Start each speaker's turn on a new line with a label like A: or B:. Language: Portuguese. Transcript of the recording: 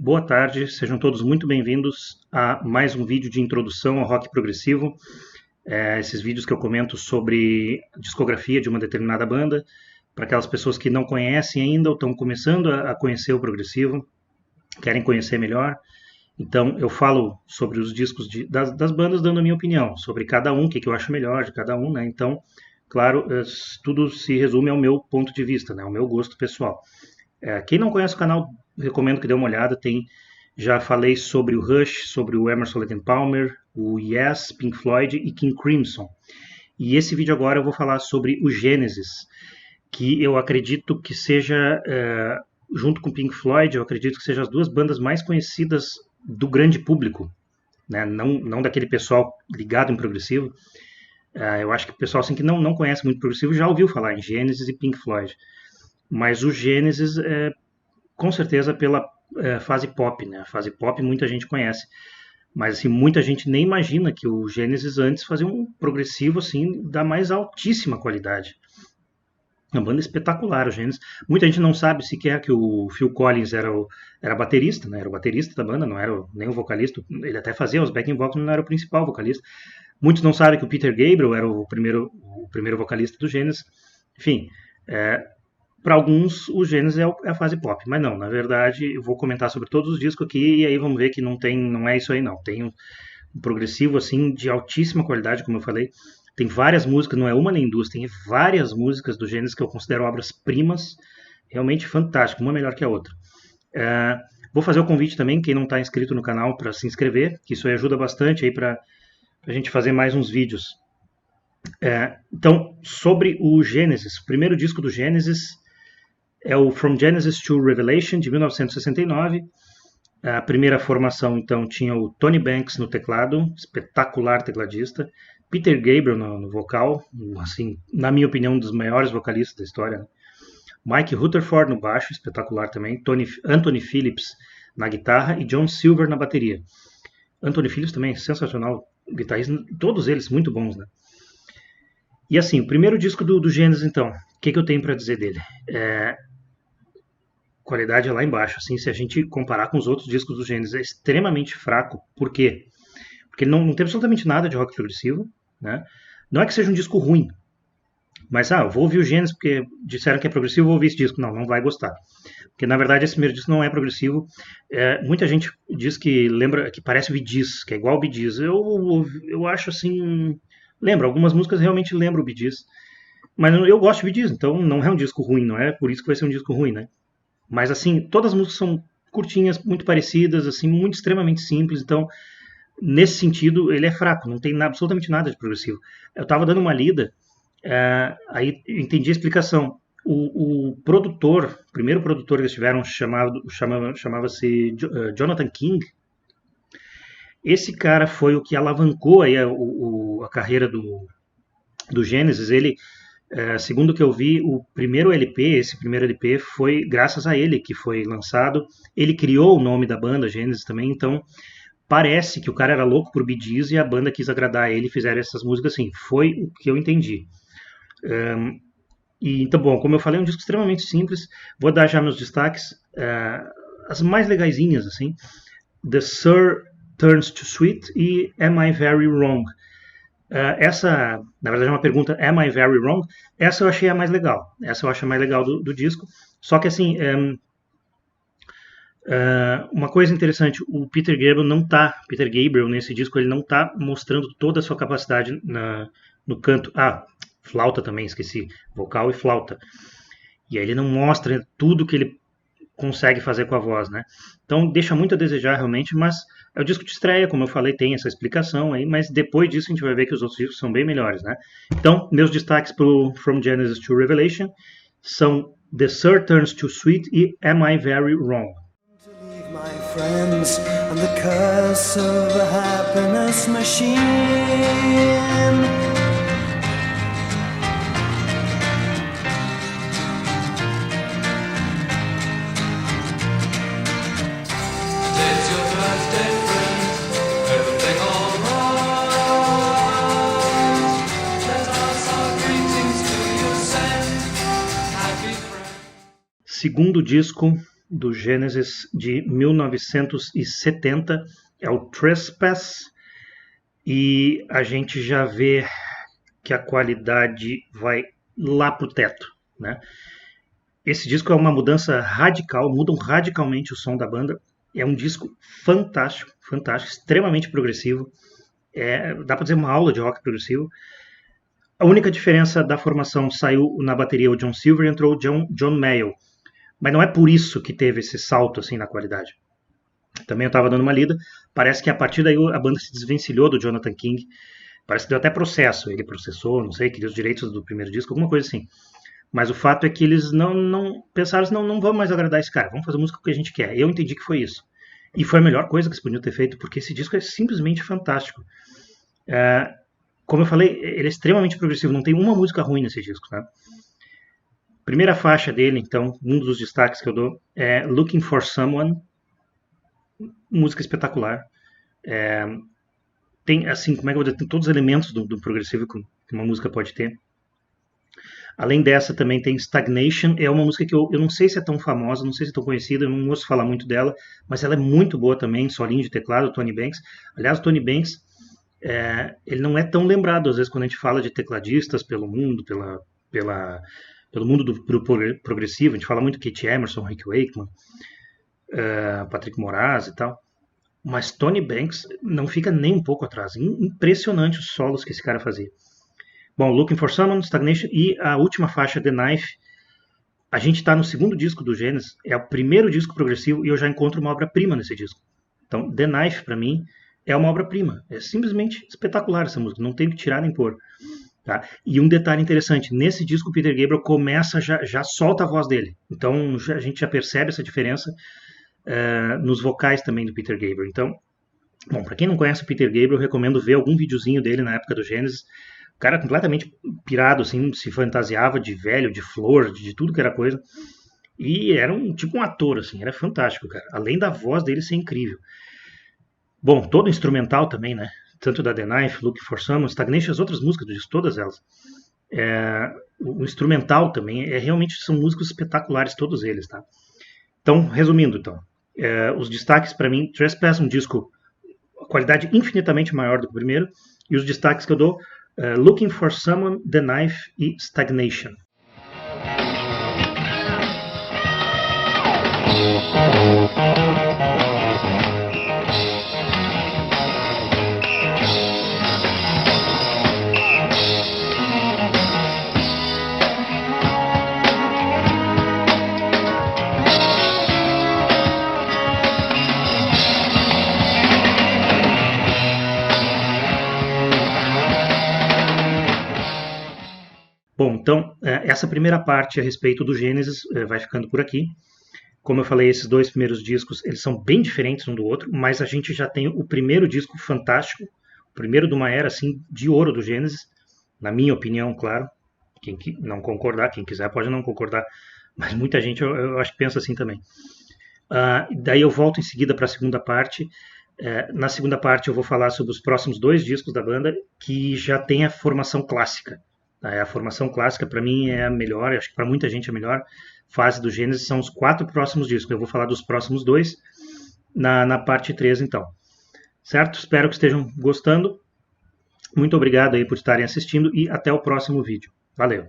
A: boa tarde, sejam todos muito bem-vindos a mais um vídeo de introdução ao rock progressivo. Esses vídeos que eu comento sobre a discografia de uma determinada banda, para aquelas pessoas que não conhecem ainda ou estão começando a conhecer o progressivo, querem conhecer melhor. Então eu falo sobre os discos das bandas, dando a minha opinião sobre cada um, o que eu acho melhor de cada um, né? Então, claro, tudo se resume ao meu ponto de vista, né? Ao meu gosto pessoal. Quem não conhece o canal, recomendo que dê uma olhada. Já falei sobre o Rush, sobre o Emerson Lake and Palmer, o Yes, Pink Floyd e King Crimson. E esse vídeo agora eu vou falar sobre o Genesis, que eu acredito que seja, junto com o Pink Floyd, eu acredito que sejam as duas bandas mais conhecidas do grande público, né? Não daquele pessoal ligado em progressivo. Eu acho que o pessoal assim, que não conhece muito progressivo já ouviu falar em Genesis e Pink Floyd. Mas o Genesis, com certeza, pela fase pop, né? A fase pop muita gente conhece. Mas assim, muita gente nem imagina que o Genesis antes fazia um progressivo assim, da mais altíssima qualidade. Uma banda espetacular, o Genesis. Muita gente não sabe sequer que o Phil Collins era baterista, né? Era o baterista da banda, não era nem o vocalista. Ele até fazia os backing vocals, mas não era o principal vocalista. Muitos não sabem que o Peter Gabriel era o primeiro vocalista do Genesis. Enfim, para alguns o Genesis é a fase pop, mas não, na verdade eu vou comentar sobre todos os discos aqui e aí vamos ver que não é isso aí não. Tem um progressivo assim de altíssima qualidade, como eu falei. Tem várias músicas, não é uma nem duas, tem várias músicas do Genesis que eu considero obras-primas, realmente fantásticas, uma melhor que a outra. Vou fazer o convite também, quem não está inscrito no canal, para se inscrever, que isso aí ajuda bastante aí para a gente fazer mais uns vídeos. Então, sobre o Genesis, o primeiro disco do Genesis é o From Genesis to Revelation, de 1969. A primeira formação, então, tinha o Tony Banks no teclado, espetacular tecladista, Peter Gabriel no vocal, assim, na minha opinião, um dos maiores vocalistas da história, né? Mike Rutherford no baixo, espetacular também, Anthony Phillips na guitarra e John Silver na bateria. Anthony Phillips também, sensacional guitarrista, todos eles muito bons, né? E assim, o primeiro disco do Genesis, então, o que eu tenho para dizer dele? Qualidade é lá embaixo, assim, se a gente comparar com os outros discos do Genesis, é extremamente fraco. Por quê? Porque ele não tem absolutamente nada de rock progressivo, né? Não é que seja um disco ruim, mas eu vou ouvir o Genesis porque disseram que é progressivo, vou ouvir esse disco. Não vai gostar. Porque na verdade esse primeiro disco não é progressivo. Muita gente diz que lembra, que parece o Bee Gees, que é igual o Bee Gees. Eu acho assim, lembra, algumas músicas realmente lembram o Bee Gees. Mas eu gosto de Bee Gees, então não é um disco ruim, não é por isso que vai ser um disco ruim, né? Mas assim, todas as músicas são curtinhas, muito parecidas, assim, muito extremamente simples, então nesse sentido ele é fraco, não tem absolutamente nada de progressivo. Eu estava dando uma lida, aí eu entendi a explicação. O primeiro produtor que eles tiveram chamava-se Jonathan King. Esse cara foi o que alavancou aí a carreira do Genesis. Ele, segundo o que eu vi, esse primeiro LP foi graças a ele que foi lançado. Ele criou o nome da banda, Genesis também, então parece que o cara era louco por Bee Gees e a banda quis agradar ele e fizeram essas músicas assim. Foi o que eu entendi. Então, bom, como eu falei, é um disco extremamente simples. Vou dar já meus destaques. As mais legaisinhas, assim. The Sir Turns to Sweet e Am I Very Wrong? Essa, na verdade, é uma pergunta, Am I Very Wrong? Essa eu achei a mais legal. Essa eu acho a mais legal do disco. Só que, assim, uma coisa interessante, o Peter Gabriel nesse disco, ele não tá mostrando toda a sua capacidade no canto. Flauta também, esqueci. Vocal e flauta. E aí ele não mostra tudo que ele consegue fazer com a voz, né? Então deixa muito a desejar realmente, mas é o disco de estreia, como eu falei, tem essa explicação aí, mas depois disso a gente vai ver que os outros discos são bem melhores, né? Então, meus destaques pro From Genesis to Revelation são The Sir Turns to Sweet e Am I Very Wrong?
B: My friends and the curse of the happiness machine.
C: Today's your birthday, friend. Everything alright. Let us our greetings to you send. Happy friend.
A: Segundo disco do Genesis de 1970, é o Trespass, e a gente já vê que a qualidade vai lá pro teto, né? Esse disco é uma mudança radical, mudam radicalmente o som da banda. É um disco fantástico, fantástico, extremamente progressivo. Dá para dizer uma aula de rock progressivo. A única diferença da formação, saiu na bateria o John Silver e entrou o John Mayall. Mas não é por isso que teve esse salto assim na qualidade. Também eu estava dando uma lida, parece que a partir daí a banda se desvencilhou do Jonathan King. Parece que deu até processo, ele processou, não sei, queria os direitos do primeiro disco, alguma coisa assim. Mas o fato é que eles não pensaram assim, não vamos mais agradar esse cara, vamos fazer música que a gente quer. Eu entendi que foi isso. E foi a melhor coisa que eles podiam ter feito, porque esse disco é simplesmente fantástico. Como eu falei, ele é extremamente progressivo, não tem uma música ruim nesse disco, tá? Primeira faixa dele, então, um dos destaques que eu dou é Looking for Someone, música espetacular. Tem, assim, como é que eu vou dizer, tem todos os elementos do progressivo que uma música pode ter. Além dessa, também tem Stagnation, é uma música que eu não sei se é tão famosa, não sei se é tão conhecida, eu não ouço falar muito dela, mas ela é muito boa também, solinho de teclado, Tony Banks. Aliás, o Tony Banks, ele não é tão lembrado, às vezes, quando a gente fala de tecladistas pelo mundo, pelo mundo do progressivo, a gente fala muito Keith Emerson, Rick Wakeman, Patrick Moraz e tal, mas Tony Banks não fica nem um pouco atrás. Impressionante os solos que esse cara fazia. Bom, Looking for Someone, Stagnation e a última faixa, The Knife. A gente está no segundo disco do Genesis, é o primeiro disco progressivo e eu já encontro uma obra-prima nesse disco. Então, The Knife, para mim, é uma obra-prima. É simplesmente espetacular essa música, não tem o que tirar nem pôr. Tá? E um detalhe interessante, nesse disco o Peter Gabriel começa, já solta a voz dele. Então, a gente já percebe essa diferença nos vocais também do Peter Gabriel. Então, bom, para quem não conhece o Peter Gabriel, eu recomendo ver algum videozinho dele na época do Genesis. O cara completamente pirado, assim, se fantasiava de velho, de flor, de tudo que era coisa. E era tipo um ator, assim, era fantástico, cara. Além da voz dele ser incrível. Bom, todo instrumental também, né? Tanto da The Knife, Looking for Someone, Stagnation, as outras músicas do disco, todas elas. O instrumental também, realmente são músicos espetaculares, todos eles, tá? Então, resumindo, os destaques para mim, Trespass, um disco, qualidade infinitamente maior do que o primeiro, e os destaques que eu dou, Looking for Someone, The Knife e Stagnation. Bom, então, essa primeira parte a respeito do Genesis vai ficando por aqui. Como eu falei, esses dois primeiros discos, eles são bem diferentes um do outro, mas a gente já tem o primeiro disco fantástico, o primeiro de uma era, assim, de ouro do Genesis, na minha opinião, claro. Quem não concordar, quem quiser pode não concordar, mas muita gente eu acho que pensa assim também. Daí eu volto em seguida para a segunda parte. Na segunda parte eu vou falar sobre os próximos dois discos da banda, que já tem a formação clássica. A formação clássica, para mim, é a melhor, acho que para muita gente é a melhor fase do Genesis, são os 4 próximos discos. Eu vou falar dos próximos 2 na parte 3, então. Certo? Espero que estejam gostando. Muito obrigado aí por estarem assistindo e até o próximo vídeo. Valeu!